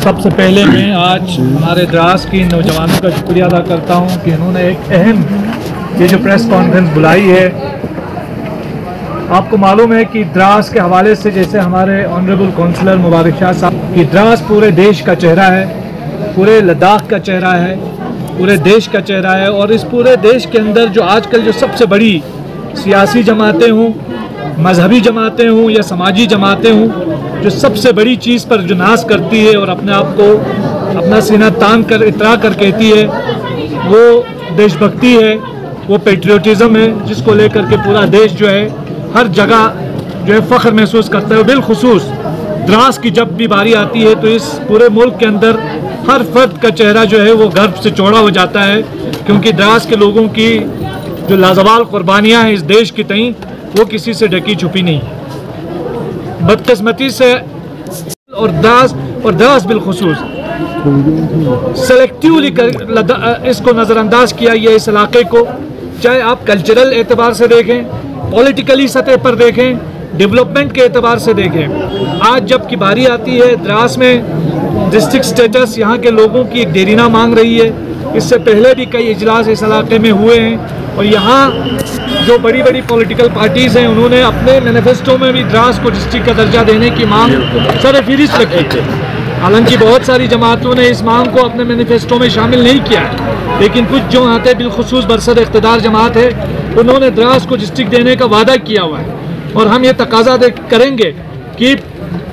सबसे पहले मैं आज हमारे द्रास की नौजवानों का शुक्रिया अदा करता हूं कि इन्होंने एक अहम ये जो प्रेस कॉन्फ्रेंस बुलाई है। आपको मालूम है कि द्रास के हवाले से जैसे हमारे ऑनरेबल काउंसलर मुबारक शाह साहब कि द्रास पूरे देश का चेहरा है, पूरे लद्दाख का चेहरा है, पूरे देश का चेहरा है। और इस पूरे देश के अंदर जो आजकल जो सबसे बड़ी सियासी जमातें हों, मजहबी जमातें हों या समाजी जमातें हों, जो सबसे बड़ी चीज़ पर जो नाज करती है और अपने आप को अपना सीना तान कर इतरा कर कहती है वो देशभक्ति है, वो पेट्रियोटिज़म है, जिसको लेकर के पूरा देश जो है हर जगह जो है फ़ख्र महसूस करता है। बिलखुसूस द्रास की जब भी बारी आती है तो इस पूरे मुल्क के अंदर हर फर्द का चेहरा जो है वो गर्व से चौड़ा हो जाता है, क्योंकि द्रास के लोगों की जो लाजवाल कुर्बानियाँ हैं इस देश की तईं वो किसी से ढकी छुपी नहीं है। बदकिस्मती से और द्रास बिलखुसूस सेलेक्टिवली इसको नज़रअंदाज किया गया इस इलाके को, चाहे आप कल्चरल एतबार से देखें, पॉलिटिकली सतह पर देखें, डेवलपमेंट के एतबार से देखें। आज जब की बारी आती है द्रास में डिस्ट्रिक्ट स्टेटस यहाँ के लोगों की एक देरीना मांग रही है। इससे पहले भी कई इजलास इस इलाके में हुए हैं और यहाँ जो बड़ी बड़ी पॉलिटिकल पार्टीज़ हैं उन्होंने अपने मैनिफेस्टो में भी द्रास को डिस्ट्रिक्ट का दर्जा देने की मांग सरफहरिस्त रखी थी। हालांकि बहुत सारी जमातों ने इस मांग को अपने मैनिफेस्टो में शामिल नहीं किया है, लेकिन कुछ जो आते बिलखुसूस बरसद इक़्तिदार जमात है उन्होंने द्रास को डिस्ट्रिक्ट देने का वादा किया हुआ है। और हम ये तकाजा करेंगे कि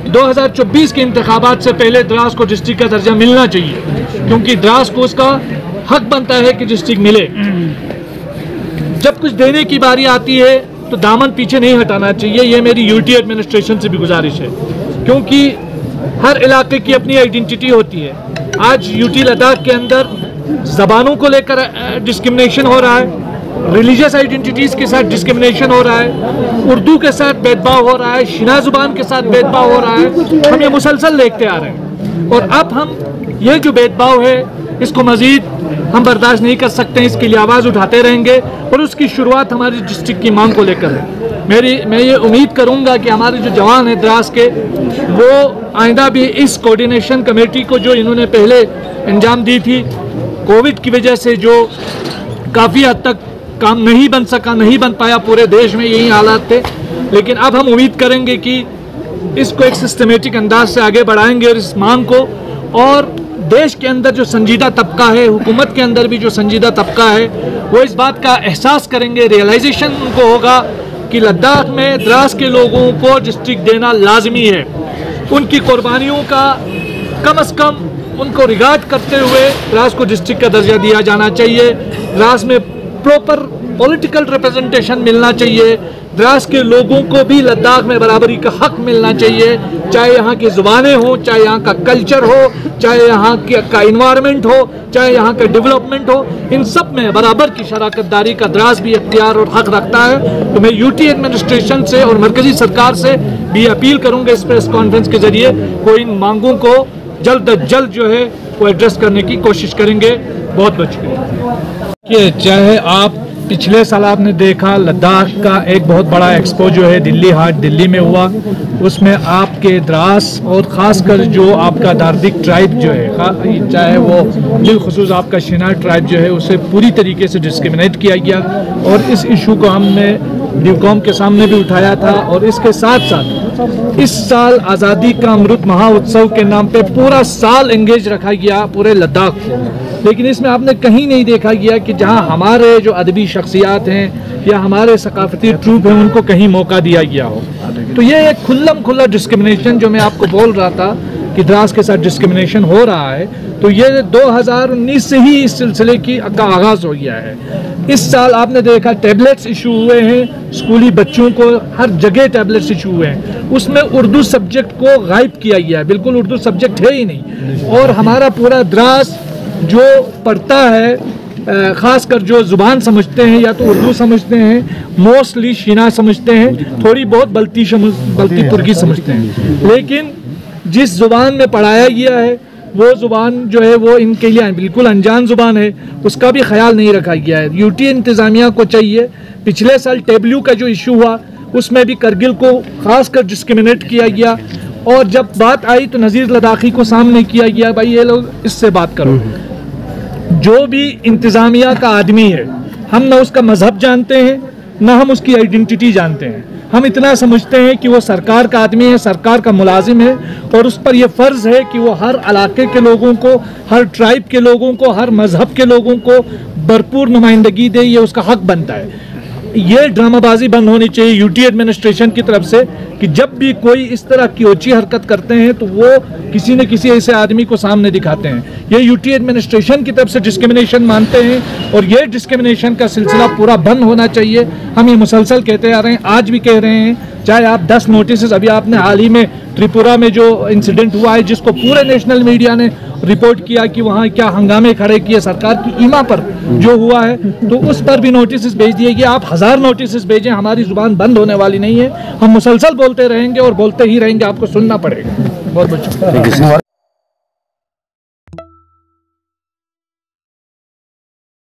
2024 के इंतखाबात से पहले द्रास को डिस्ट्रिक्ट का दर्जा मिलना चाहिए, क्योंकि द्रास को उसका हक बनता है कि डिस्ट्रिक्ट मिले। जब कुछ देने की बारी आती है तो दामन पीछे नहीं हटाना चाहिए, ये मेरी यूटी एडमिनिस्ट्रेशन से भी गुजारिश है, क्योंकि हर इलाके की अपनी आइडेंटिटी होती है। आज यूटी लद्दाख के अंदर ज़बानों को लेकर डिस्क्रिमिनेशन हो रहा है, रिलीजियस आइडेंटिटीज़ के साथ डिस्क्रिमिनेशन हो रहा है, उर्दू के साथ भेदभाव हो रहा है, शिना ज़ुबान के साथ भेदभाव हो रहा है। हम ये मुसलसल देखते आ रहे हैं और अब हम ये जो भेदभाव है इसको मज़ीद हम बर्दाश्त नहीं कर सकते हैं। इसके लिए आवाज़ उठाते रहेंगे और उसकी शुरुआत हमारी डिस्ट्रिक्ट की मांग को लेकर है। मैं ये उम्मीद करूंगा कि हमारे जो जवान हैं द्रास के वो आइंदा भी इस कोऑर्डिनेशन कमेटी को जो इन्होंने पहले अंजाम दी थी, कोविड की वजह से जो काफ़ी हद तक काम नहीं बन पाया, पूरे देश में यही हालात थे, लेकिन अब हम उम्मीद करेंगे कि इसको एक सिस्टमेटिक अंदाज से आगे बढ़ाएंगे और इस मांग को, और देश के अंदर जो संजीदा तबका है, हुकूमत के अंदर भी जो संजीदा तबका है, वो इस बात का एहसास करेंगे, रियलाइजेशन उनको होगा कि लद्दाख में द्रास के लोगों को डिस्ट्रिक्ट देना लाजमी है। उनकी कुर्बानियों का कम अज़ कम उनको रिगार्ड करते हुए द्रास को डिस्ट्रिक्ट का दर्जा दिया जाना चाहिए। द्रास में प्रॉपर पॉलिटिकल रिप्रेजेंटेशन मिलना चाहिए, द्रास के लोगों को भी लद्दाख में बराबरी का हक मिलना चाहिए, चाहे यहाँ की ज़ुबानें हों, चाहे यहाँ का कल्चर हो, चाहे यहाँ का इन्वायरमेंट हो, चाहे यहाँ का डेवलपमेंट हो, इन सब में बराबर की शराकत दारी का द्रास भी इख्तियार और हक रखता है। तो मैं यूटी एडमिनिस्ट्रेशन से और मरकज़ी सरकार से भी अपील करूँगा इस प्रेस कॉन्फ्रेंस के ज़रिए को इन मांगों को जल्द अज जल्द जो है वो एड्रेस करने की कोशिश करेंगे। बहुत बहुत शुक्रिया। चाहे आप पिछले साल आपने देखा लद्दाख का एक बहुत बड़ा एक्सपो जो है दिल्ली हाट दिल्ली में हुआ, उसमें आपके द्रास और ख़ासकर जो आपका दार्दिक ट्राइब जो है, चाहे वो बिलखुसूस आपका शिना ट्राइब जो है, उसे पूरी तरीके से डिस्क्रिमिनेट किया गया। और इस इशू को हमने ड्यूकॉम के सामने भी उठाया था। और इसके साथ साथ इस साल आज़ादी का अमृत महोत्सव के नाम पे पूरा साल एंगेज रखा गया पूरे लद्दाख को, लेकिन इसमें आपने कहीं नहीं देखा गया कि जहां हमारे जो अदबी शख्सियात हैं या हमारे सकाफती ट्रूप हैं उनको कहीं मौका दिया गया हो। तो ये एक खुल्ला डिस्क्रिमिनेशन जो मैं आपको बोल रहा था कि द्रास के साथ डिस्क्रिमिनेशन हो रहा है, तो ये 2019 से ही इस सिलसिले का आगाज़ हो गया है। इस साल आपने देखा टैबलेट्स इशू हुए हैं, स्कूली बच्चों को हर जगह टैबलेट्स इशू हुए हैं, उसमें उर्दू सब्जेक्ट को गायब किया गया है, बिल्कुल उर्दू सब्जेक्ट है ही नहीं। और हमारा पूरा द्रास जो पढ़ता है, ख़ासकर जो ज़ुबान समझते हैं या तो उर्दू समझते हैं, मोस्टली शीना समझते हैं, थोड़ी बहुत बल्ती पुर्गी समझते हैं, लेकिन जिस ज़ुबान में पढ़ाया गया है वो ज़ुबान जो है वो इनके लिए बिल्कुल अनजान ज़ुबान है, उसका भी ख्याल नहीं रखा गया है। यूटी इंतज़ामिया को चाहिए, पिछले साल टेबल्यू का जो इशू हुआ उसमें भी करगिल को ख़ास कर डिस्क्रिमिनेट किया गया और जब बात आई तो नज़ीर लद्दाखी को सामने किया गया, भाई ये लोग इससे बात करो। जो भी इंतज़ामिया का आदमी है, हम ना उसका मजहब जानते हैं ना हम उसकी आइडेंटिटी जानते हैं। हम इतना समझते हैं कि वो सरकार का आदमी है, सरकार का मुलाजिम है, और उस पर यह फ़र्ज़ है कि वो हर इलाके के लोगों को, हर ट्राइब के लोगों को, हर मज़हब के लोगों को भरपूर नुमाइंदगी दे, ये उसका हक बनता है। ये ड्रामाबाजी बंद होनी चाहिए यूटी एडमिनिस्ट्रेशन की तरफ से कि जब भी कोई इस तरह की ओछी हरकत करते हैं तो वो किसी न किसी ऐसे आदमी को सामने दिखाते हैं। ये यूटी एडमिनिस्ट्रेशन की तरफ से डिस्क्रिमिनेशन मानते हैं और ये डिस्क्रिमिनेशन का सिलसिला पूरा बंद होना चाहिए। हम ये मुसलसल कहते आ रहे हैं, आज भी कह रहे हैं। चाहे आप 10 नोटिस, अभी आपने हाल ही में त्रिपुरा में जो इंसिडेंट हुआ है जिसको पूरे नेशनल मीडिया ने रिपोर्ट किया कि वहाँ क्या हंगामे खड़े किए सरकार की ईमा पर जो हुआ है, तो उस पर भी नोटिस भेज दिए गए। आप 1000 नोटिस भेजें, हमारी जुबान बंद होने वाली नहीं है। हम मुसलसल बोलते रहेंगे और बोलते ही रहेंगे, आपको सुनना पड़ेगा। बहुत बहुत शुक्रिया।